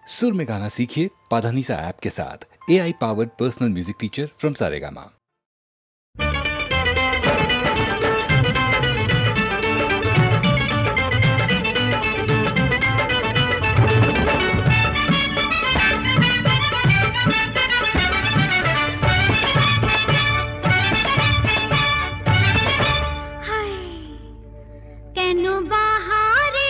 सुर में गाना सीखिए पाधानीसा ऐप के साथ। AI powered personal music teacher from Saregama. বাহারে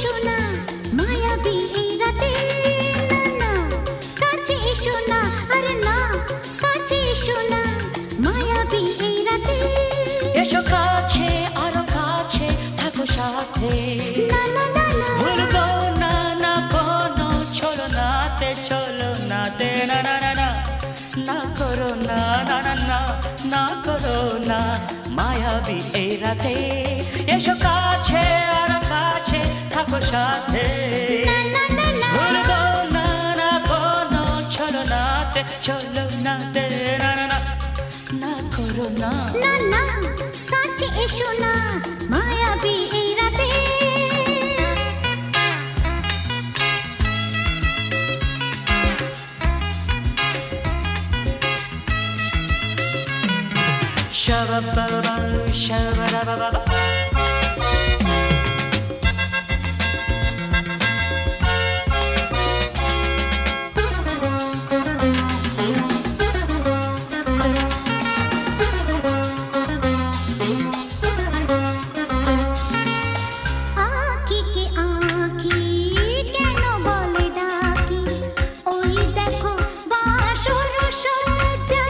এসো না মায়াবী এই রাতে, না কাছে এসো না, আরে না কাছে এসো না মায়াবী এই রাতে। এসো কাছে আরো কাছে থাকো সাথে, না না না না ভুলবো না না কোনো চলো নাতে, চলো নাতে, না না না না না করো না, না না না না করো না মায়াবী এই রাতে। এসো কাছে আরো কাছে থাকো সাথে, না না না ভুলবো না না কোনো চলো নাতে, চলো নাতে, না না না না করো না। না না কাছে এসো না মায়াবী এই রাতে। Shabba-ba-ba, shabba-ba-ba-ba. আঁখি কে আঁখি কেন বলে ডাকি, ওই দেখো বাসর সজ্জা।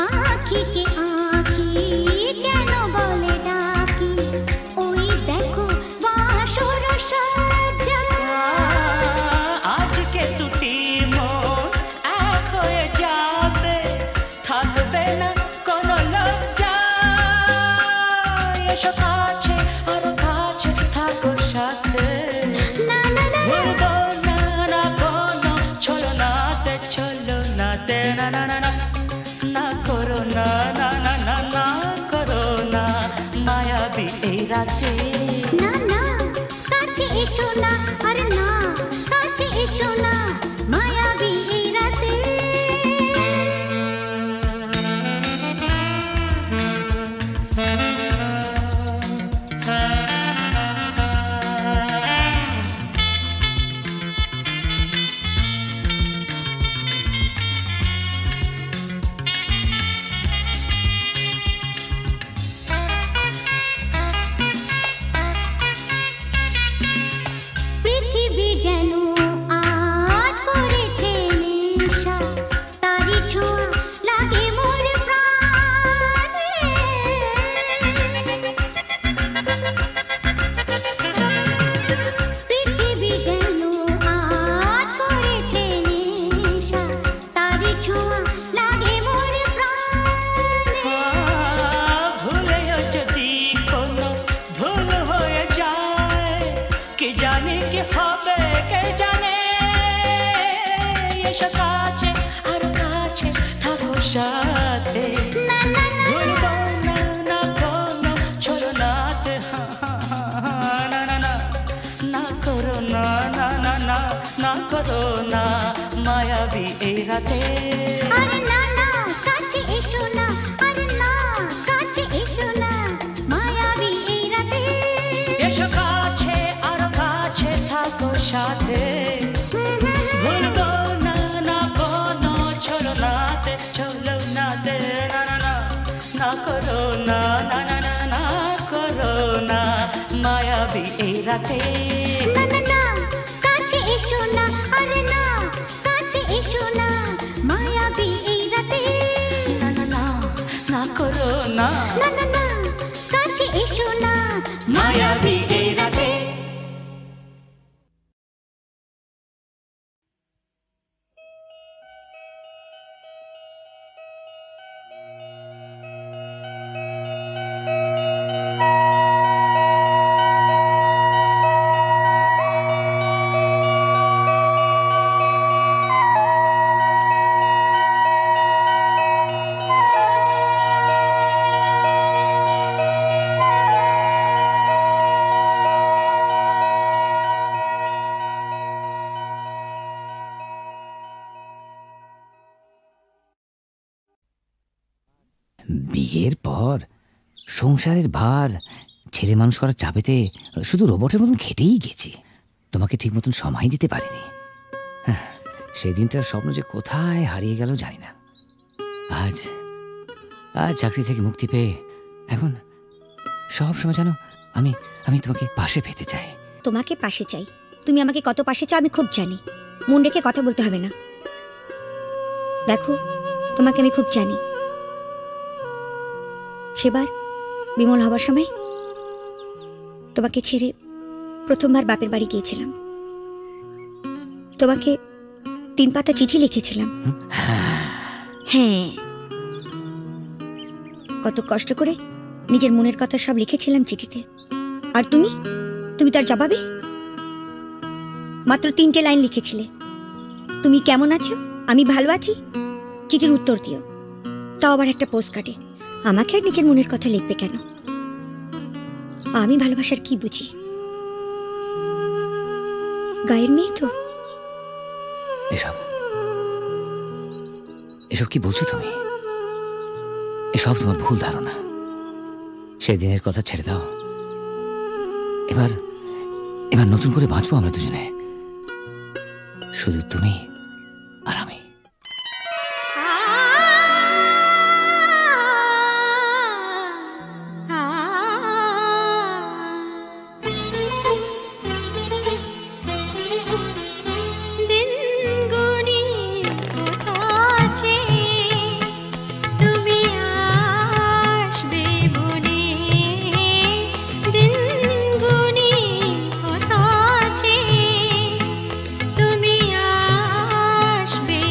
আঁখি কে আঁখি কেন বলে ডাকি, ওই দেখো বাসর সজ্জা। আজকে দুটি মন এক হয়ে যাবে, থাকবে না কোনো লজ্জা। এসো কাছে আরো কাছে থাকো সাথে, না না না ভুলবো না না কোনো চলো নাতে, চলো নাতে, না না না না না করো না, না না না না করো না মায়াবী এই রাতে। না না কাছে এসো না, আরে না কাছে এসো না মায়াবী এই রাতে। পৃথিবী যেন আজ করেছে নেশা, তারি ছোঁয়া লাগে মোর প্রাণে। পৃথিবী যেন আজ করেছে নেশা, তারি ছোঁয়া লাগে মোর প্রাণে। ভুলেও যদি কোনো ভুল হয়ে যায়, কি জানি কি হবে কে জানে। এসো কাছে আরো কাছে থাকো সাথে, না না না ভুলবো না না কোনো চলো নাতে, না না না না করো না, না না না না করো না মায়াবী এই রাতে। আরে না না কাছে এসো না, আরে না কাছে এসো না মায়াবী এই রাতে। এসো কাছে আরো কাছে থাকো সাথে, ভুলবো না না কোনো চলো নাতে, চলো নাতে, না না না না করো না, না না না না করো না মায়াবী এই রাতে। না না না কাছে এসো না, আরে না কাছে এসো না মায়াবী এই রাতে। না না না না করো না না না না কাছে এসো না মায়াবী এই রাতে। বিয়ের পর সংসারের ভার ছেলে মানুষ করার চাপেতে শুধু রোবটের মতন খেটেই গেছি, তোমাকে ঠিক মতন সময় দিতে পারিনি। সেই দিনটার স্বপ্ন যে কোথায় হারিয়ে গেল জানি না। আজ আর চাকরি থেকে মুক্তি পেয়ে এখন সব সময় জানো আমি আমি তোমাকে পাশে পেতে চাই। তোমাকে পাশে চাই, তুমি আমাকে কত পাশে চাও আমি খুব জানি। মন রেখে কথা বলতে হবে না। দেখো, তোমাকে আমি খুব জানি। সেবার বিমল হবার সময় তোমাকে ছেড়ে প্রথমবার বাপের বাড়ি গিয়েছিলাম। তোমাকে 3 পাতা চিঠি লিখেছিলাম। হ্যাঁ, কত কষ্ট করে নিজের মনের কথা সব লিখেছিলাম চিঠিতে। আর তুমি তার জবাবে মাত্র 3টে লাইন লিখেছিলে, তুমি কেমন আছো, আমি ভালো আছি, চিঠির উত্তর দিও। তাও আবার একটা পোস্ট কার্ডে। আমাকে আর নিজের মনের কথা লিখবে কেন? আমি ভালোবাসার কি বুঝি? গায়ের মেয়ে তো। এসব এসব কি বলছো তুমি? এসব তোমার ভুল ধারণা। সেদিনের কথা ছেড়ে দাও। এবার নতুন করে বাঁচবো আমরা দুজনে, শুধু তুমি আর আমি। তুমি আসবে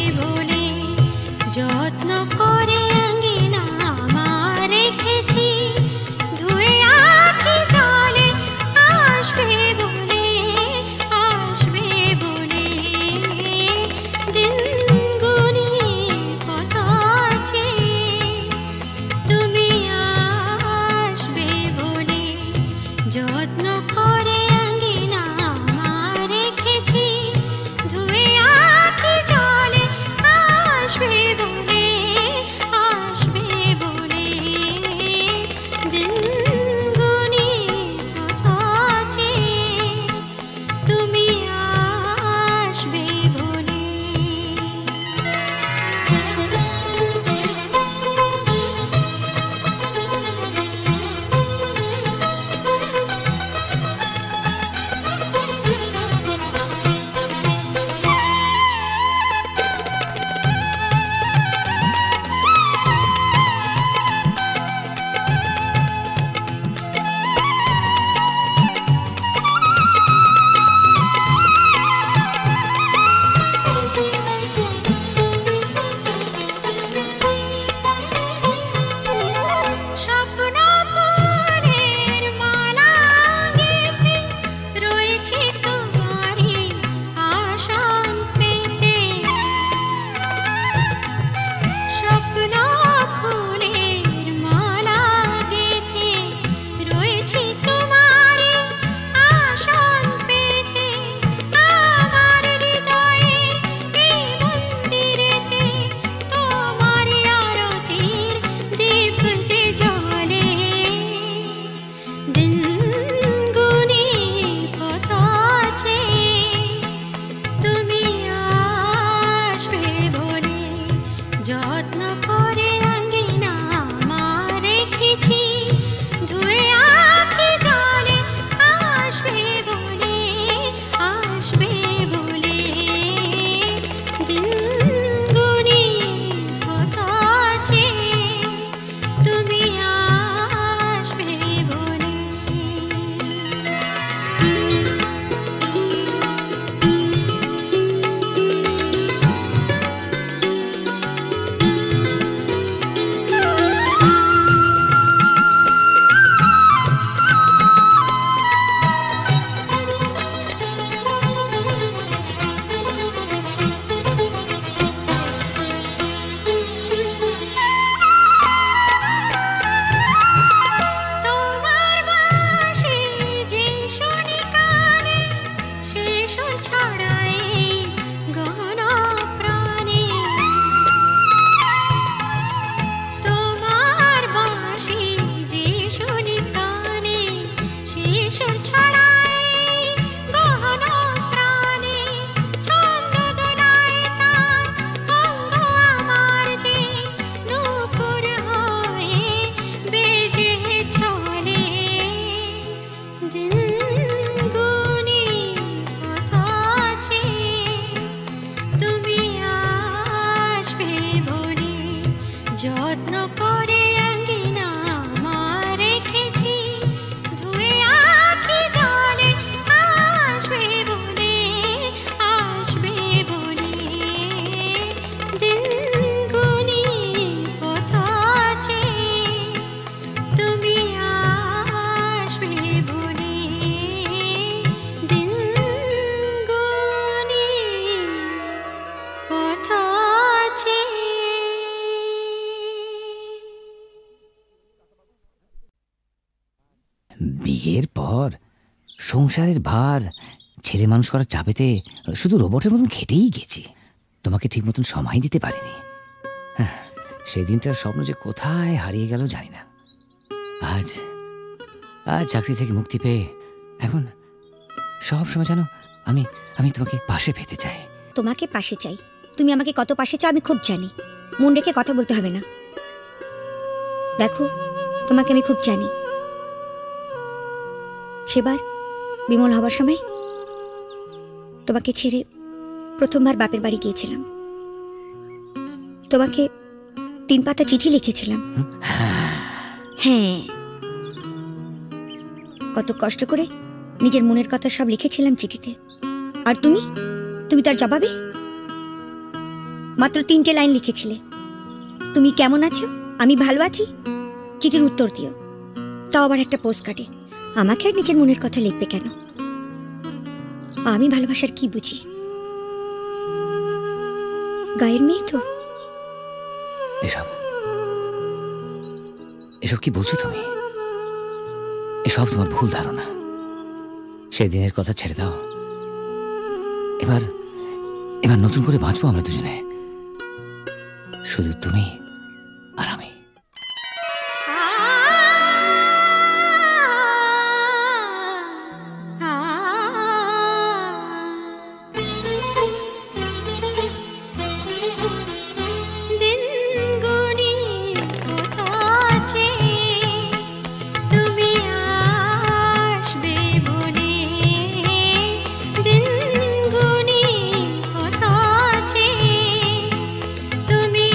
বিয়ের পর সংসারের ভার ছেলে মানুষ করার চাপেতে শুধু রোবটের মতন খেটেই গেছি, তোমাকে ঠিক মতন সময় দিতে পারিনি। সেদিনটার স্বপ্ন যে কোথায় হারিয়ে গেল জানি না। আজ আজ চাকরি থেকে মুক্তি পেয়ে এখন সব সময় জানো আমি আমি তোমাকে পাশে পেতে চাই। তোমাকে পাশে চাই, তুমি আমাকে কত পাশে চাও আমি খুব জানি। মন রেখে কথা বলতে হবে না। দেখো, তোমাকে আমি খুব জানি। সেবার বিমল হবার সময় তোমাকে ছেড়ে প্রথমবার বাপের বাড়ি গিয়েছিলাম। তোমাকে 3 পাতা চিঠি লিখেছিলাম। হ্যাঁ, কত কষ্ট করে নিজের মনের কথা সব লিখেছিলাম চিঠিতে। আর তুমি তার জবাবে মাত্র 3টে লাইন লিখেছিলে, তুমি কেমন আছো, আমি ভালো আছি, চিঠির উত্তর দিও। তাও আবার একটা পোস্ট কার্ডে। আমাকে আর নিজের মনের কথা লিখবে কেন? আমি ভালোবাসার কি বুঝি? গায়ের মেয়ে তো। এসব এসব কি বলছো তুমি? এসব তোমার ভুল ধারণা। সেদিনের কথা ছেড়ে দাও। এবার এবার নতুন করে বাঁচবো আমরা দুজনে, শুধু তুমি আর আমি। তুমি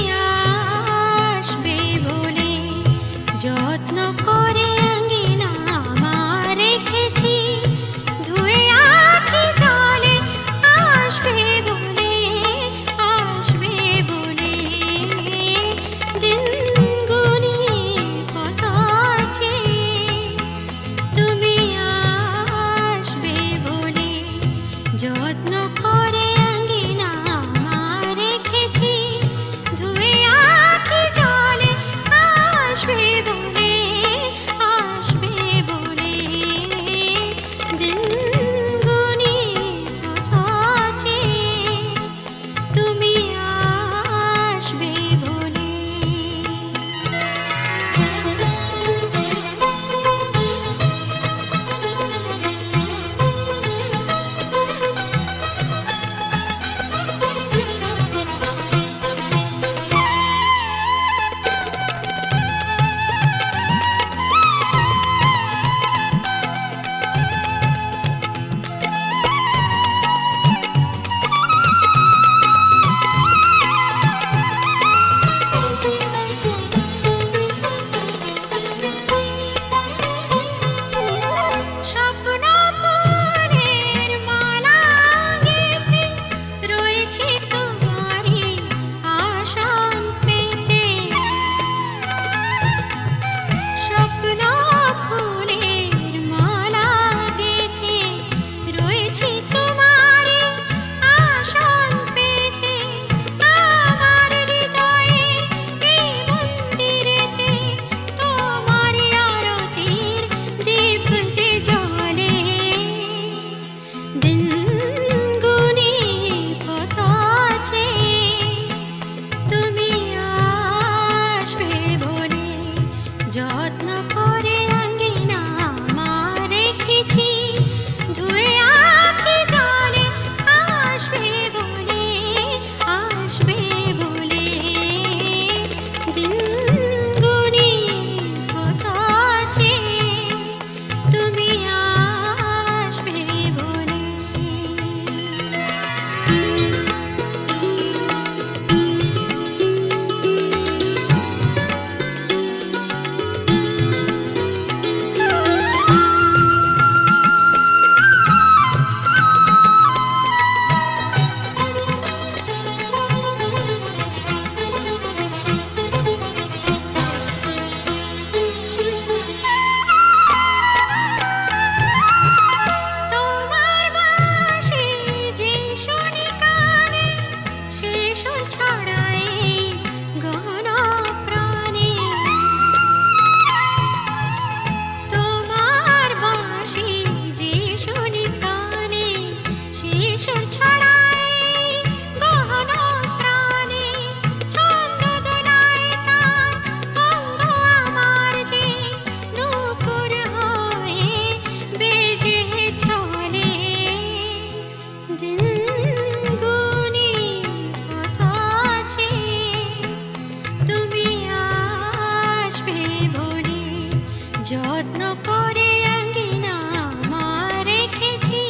যত্ন করে আঙ্গিনা আমার রেখেছি,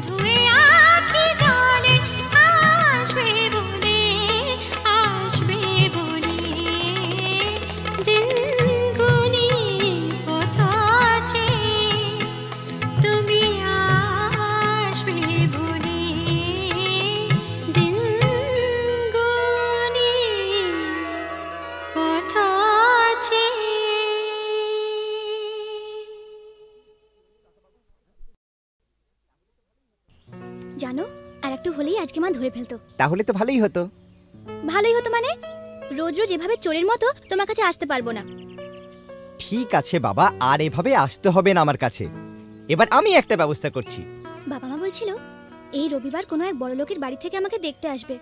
ধুয়ে আঁখি জলে আসবে বলে, আসবে বলে। দিন গুনি পথ চেয়ে তুমি আসবে বলে, দিন গুনি পথ চেয়ে। জানো, আর একটু হলেই আজকে মা ধরে ফেলতো। তাহলে তো ভালোই হতো। ভালোই হতো মানে? রোজ রোজ এভাবে চোরের মতো তোমার কাছে আসতে পারবো না। ঠিক আছে বাবা, আর এভাবে আসতে হবে না আমার কাছে। এবার আমি একটা ব্যবস্থা করছি। বাবা মা বলছিল এই রবিবার কোনো এক বড় লোকের বাড়ি থেকে আমাকে দেখতে আসবে।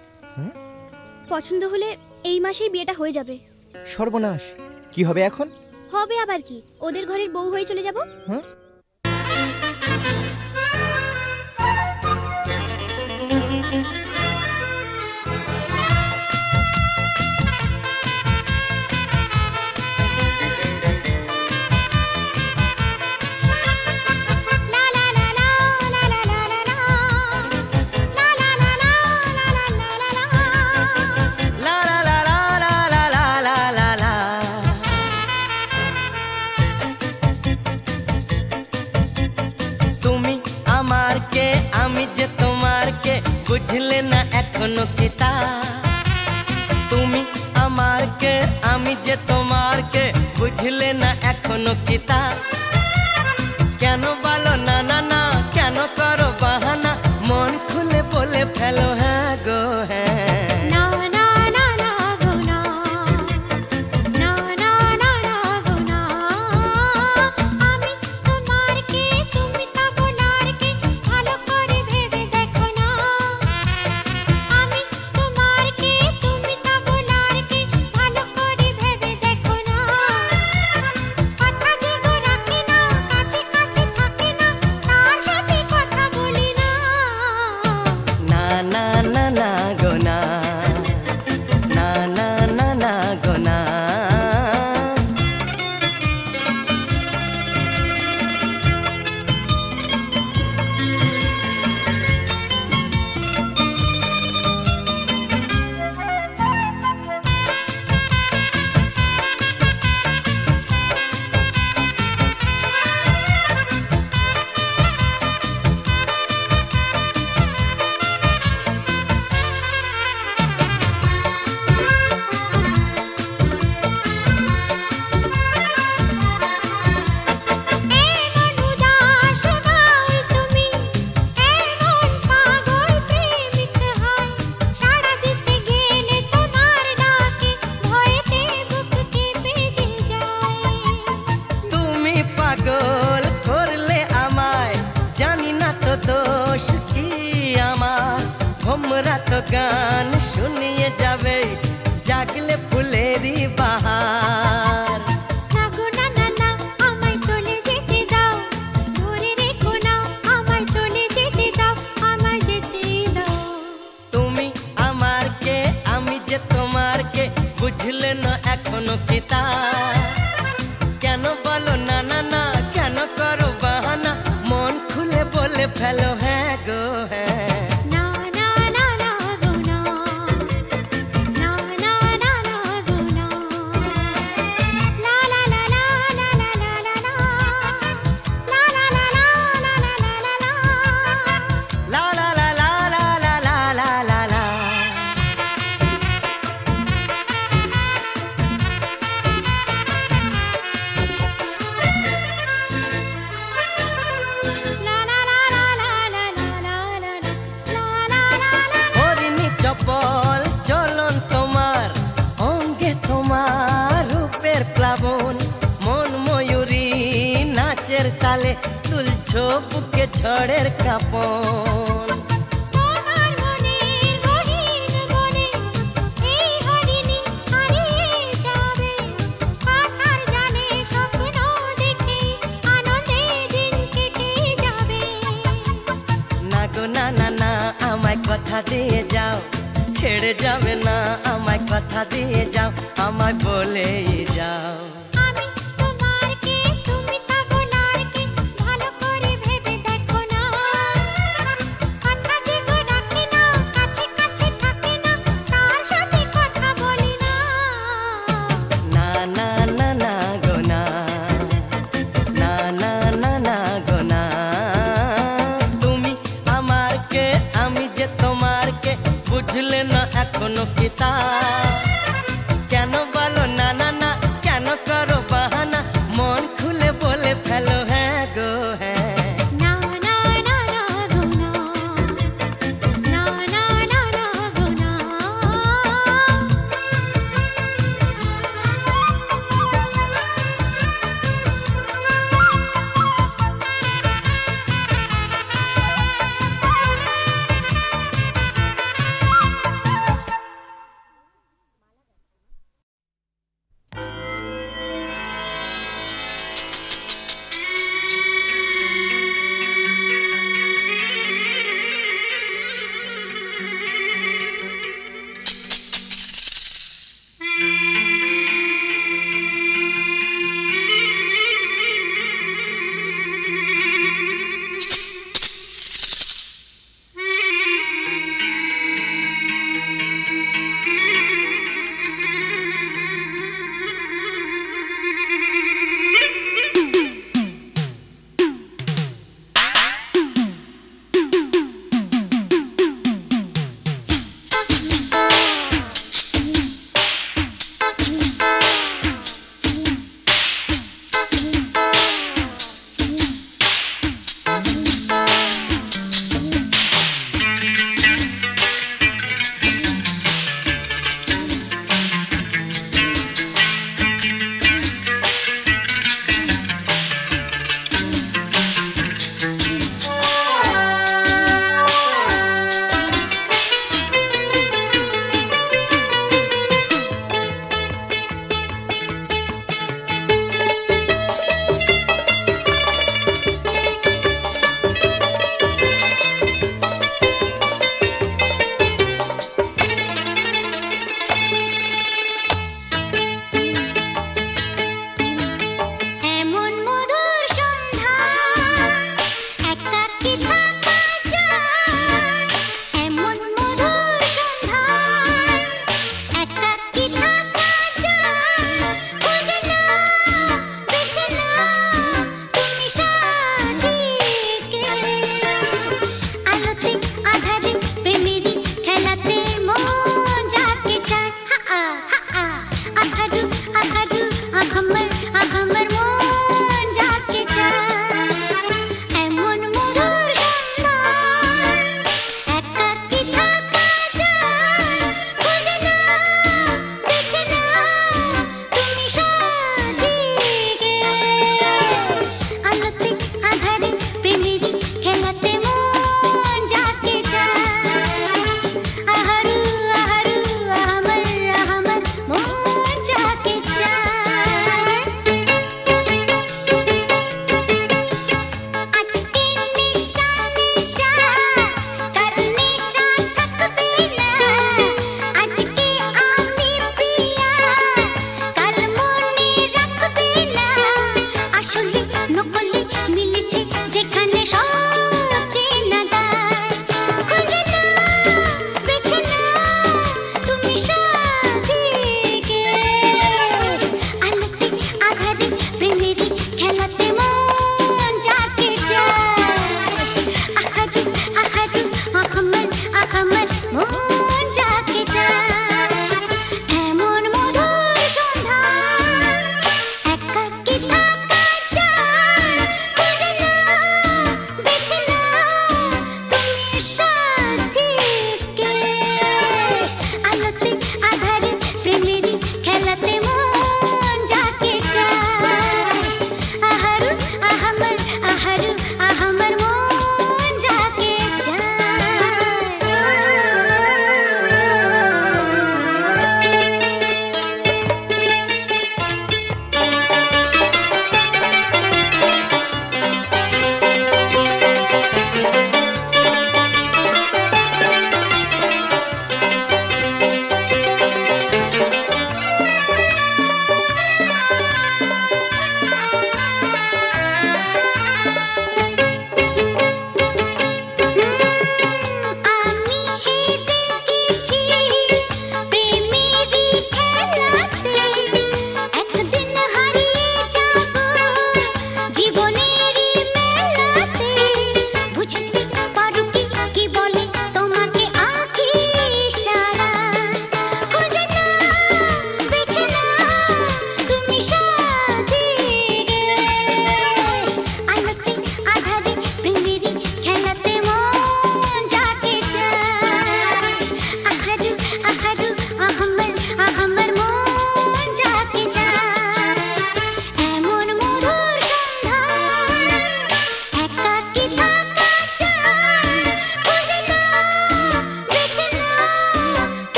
পছন্দ হলে এই মাসেই বিয়েটা হয়ে যাবে। সর্বনাশ, কি হবে এখন? হবে আবার কি, ওদের ঘরের বউ হয়ে চলে যাব। বুঝলে না এখনো কিতা, তুমি আমার কে আমি যে তোমার কে, বুঝলে না এখনো কিতা। কেন বলো না না না, কেন করো বাহানা, মন খুলে বলে ফেলো হ্যাঁ গো হ্যাঁ। গান শুনিয়ে যাবে জাগলে ফুলেরই বাহার। নাগো না না না, আমায় চলে যেতে দাও, ধরে রেখো না, আমায় চলে যেতে দাও, আমায় যেতে দাও। তুমি আমার কে আমি যে তোমার কে, বুঝলে না এখনো কিতা। কেন বলো না না না, কেন করো বাহানা, মন খুলে বলে ফেলো হ্যাঁ গো হ্যাঁ। মন ময়ূরী নাচের তালে তুলছো বুকে ঝড়ের কাঁপন। তোমার মনের গহীন বনে এই হরিণী হারিয়ে যাবে, কথার জালে স্বপ্ন দেখে আনন্দে দিন কেটে যাবে। না গো না না না, আমায় কথা দিয়ে যাও, ছেড়ে যাবে না, আমায় কথা দিয়ে যাও, আমায় বলেই যাও। আমি তোমার কে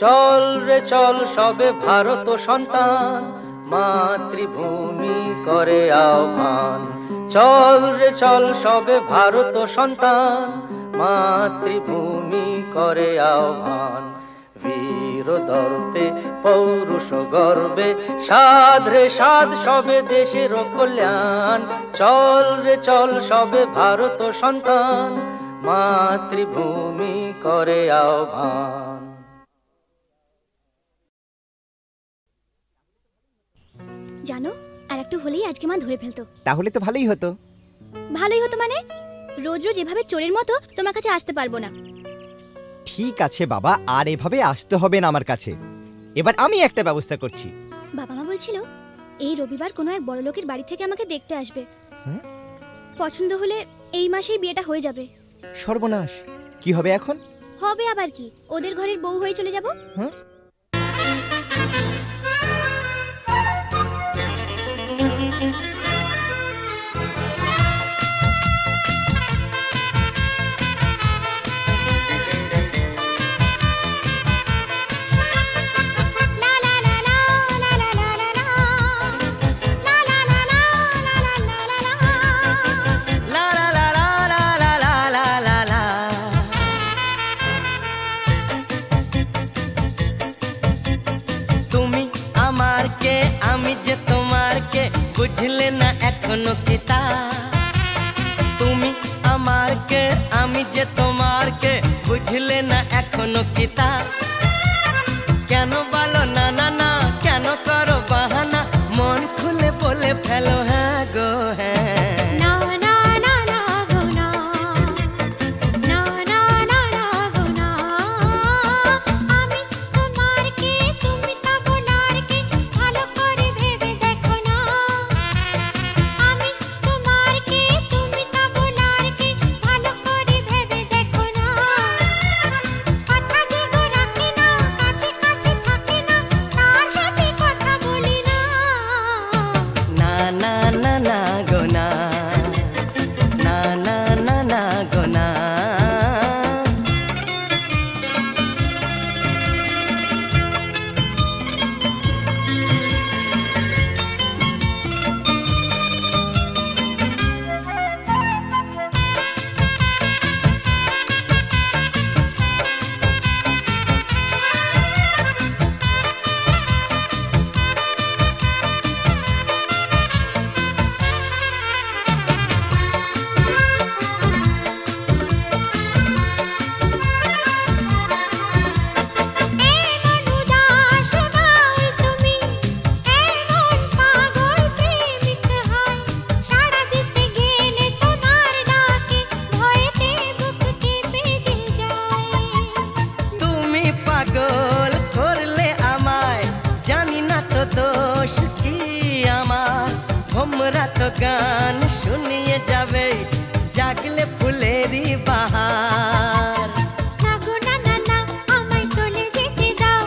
চল রে চল সবে ভারত সন্তান, মাতৃভূমি করে আহ্বান। চল রে চল সবে ভারত সন্তান, মাতৃভূমি করে আহ্বান। বীর দর্পে পৌরুষ গর্বে সাধ রে সাধ সবে দেশের কল্যাণ। চল রে চল সবে ভারত সন্তান, মাতৃভূমি করে আহ্বান। জানো, আর একটু হলেই আজকে মা ধরে ফেলতো। তাহলে তো ভালোই হতো। ভালোই হতো মানে? রোজ রোজ এভাবে চোরের মতো তোমার কাছে আসতে পারবো না। ঠিক আছে বাবা, আর এভাবে আসতে হবে না আমার কাছে। এবার আমি একটা ব্যবস্থা করছি। বাবা মা বলছিল এই রবিবার কোনো এক বড় লোকের বাড়ি থেকে আমাকে দেখতে আসবে। পছন্দ হলে এই মাসেই বিয়েটা হয়ে যাবে। সর্বনাশ, কি হবে এখন? হবে আবার কি, ওদের ঘরের বউ হয়ে চলে যাব। বুঝলে না এখনো কিতা, তুমি আমার কে আমি যে তোমার কে, বুঝলে না এখনো কিতা। কেন বলো না না না, কেন করো বাহানা, মন খুলে বলে ফেলো হ্যাঁ গো হ্যাঁ। গান শুনিয়ে যাবে জাগলে ফুলেরই বাহার। আমায় চলে যেতে দাও,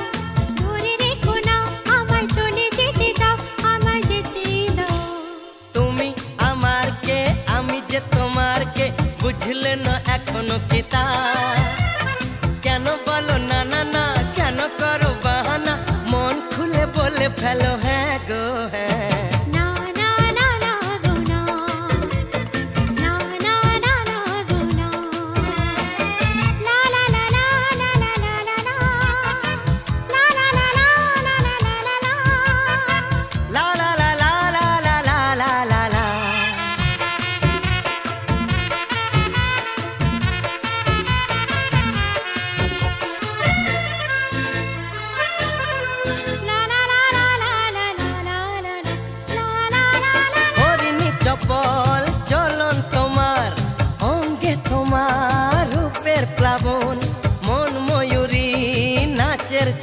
ধরে রেখো না আমায় চলে যেতে দাও, আমায় যেতে দাও। তুমি আমার কে আমি যে তোমার কে, বুঝলে না এখনো কিতা। কেন বলো না না না, কেন করো বাহানা, মন খুলে বলে ফেলো হ্যাঁ গো হ্যাঁ।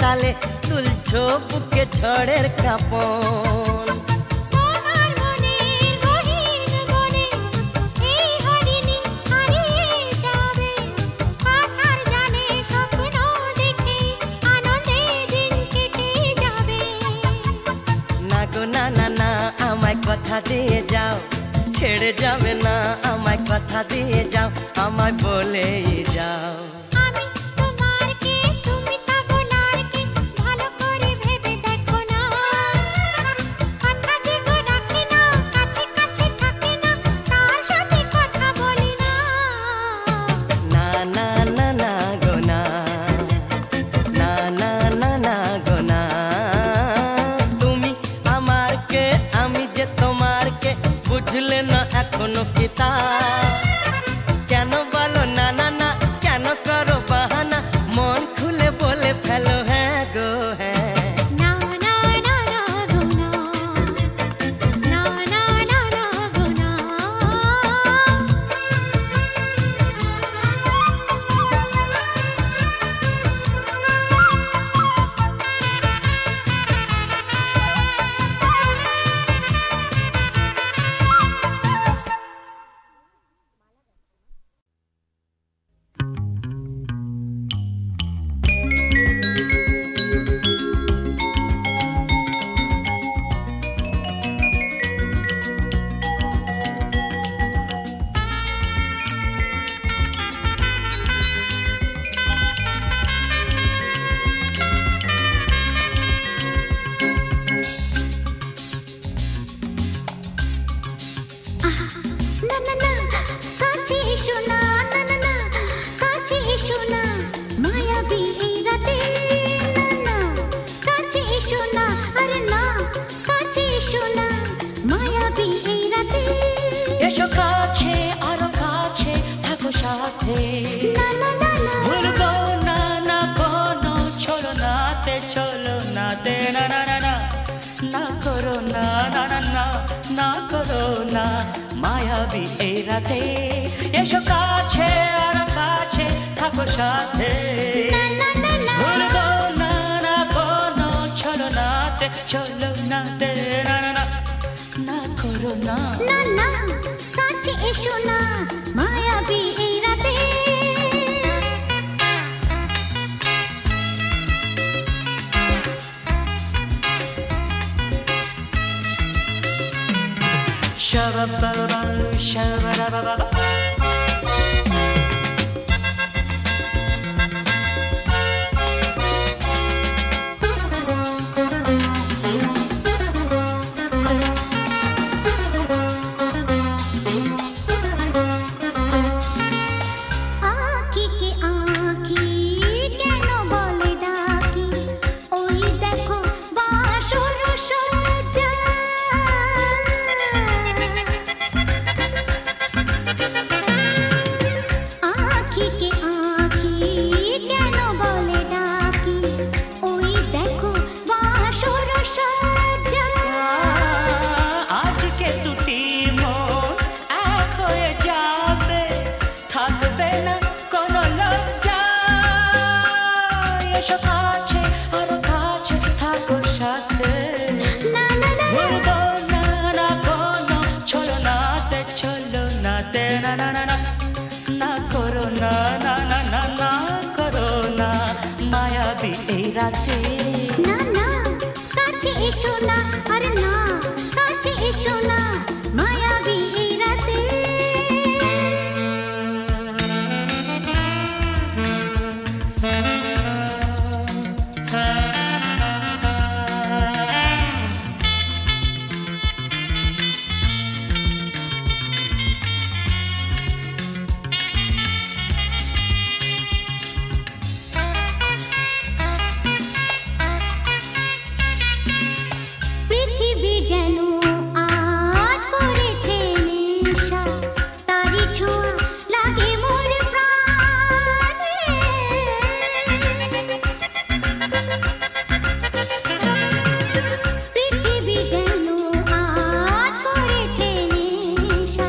তালে তুলছো বুকে ঝড়ের কাঁপন। তোমার মনের গহীন বনে এই হরিণী হারিয়ে যাবে, কথার জানে স্বপ্ন দেখে আনন্দে দিন কেটে যাবে। না গো না না না, আমায় কথা দিয়ে যাও, ছেড়ে যাবে না আমায় কথা দিয়ে যাও, আমায় বলে যাও। আমি তোমার কে তুমি তা বোনার কে, বুঝলে না এখনো কি তা কেন বলো না না না কেন করো বাহানা মন খুলে বলে ফেলো হ্যাঁ গো হ্যাঁ না না না না গো না না না না না গো না না না না কাছে এসো না না না না কাছে এসো না মায়াবী এই রাতে না না কাছে এসো না আরে না কাছে এসো না মায়াবী এই রাতে এসো কাছে আরো কাছে থাকো সাথে না না না না ভুলবো না না কোনো চলো নাতে না না না না না করো না না না না না করো না মায়াবী এই রাতে এসো কাছে আরো কাছে থাকো সাথে না না না না ভুলবো না না কোনো চলো নাতে না না না না করো না না না কাছে এসো না মায়াবী এই রাতে Shabba-ba-ba, shabba-ba-ba-ba. আঁখি কে আঁখি কেন বলে ডাকি ওই দেখো বাসর সজ্জা আঁখি কে আঁখি কেন বলে ডাকি ওই দেখো বাসর সজ্জা আজকে দুটি মন এক হয়ে যাবে থাকবে না কোনো লজ্জা এসো কাছে আরো কাছে থাকো সাথে না না না ভুলবো না না কোনো চলো নাতে না না না না না করো না না না না না করো না মায়াবী এই রাতে না না কাছে এসো না আরে না কাছে এসো না মায়াবী এই রাতে পৃথিবী যেন আজ করেছে নেশা তারি ছোঁয়া লাগে মোর প্রাণে পৃথিবী যেন আজ করেছে নেশা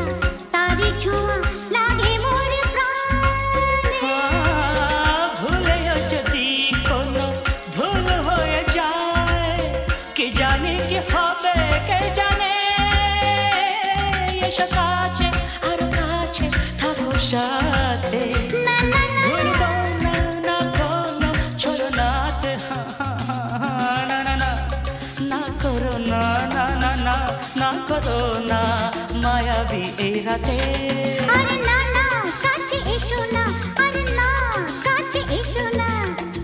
তারি ছোঁয়া লাগে মোর প্রাণে ভুলেও যদি কোনো ভুল হয়ে যায় কে জানে কি হবে কে জানে এসো কাছে আরো কাছে থাকো সাথে না না না ভুলবো না না কোনো চলো নাতে না না না না করো না না না না না করো না মায়াবী এই রাতে আরে না না কাছে এসো না আরে না কাছে এসো না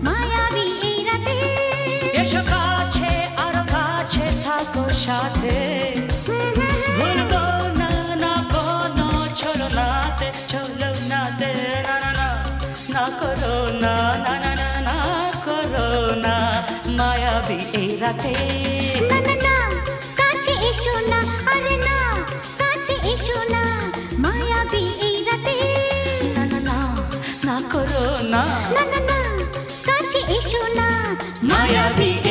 মায়াবী এই রাতে এসো কাছে আরো কাছে থাকো সাথে ভুলবো না না কোনো চলো নাতে না না না না করো না না না না না করো না মায়াবী এই রাতে না না না কাছে এসো না আরে না কাছে না না না না কাছে এসো না মায়াবী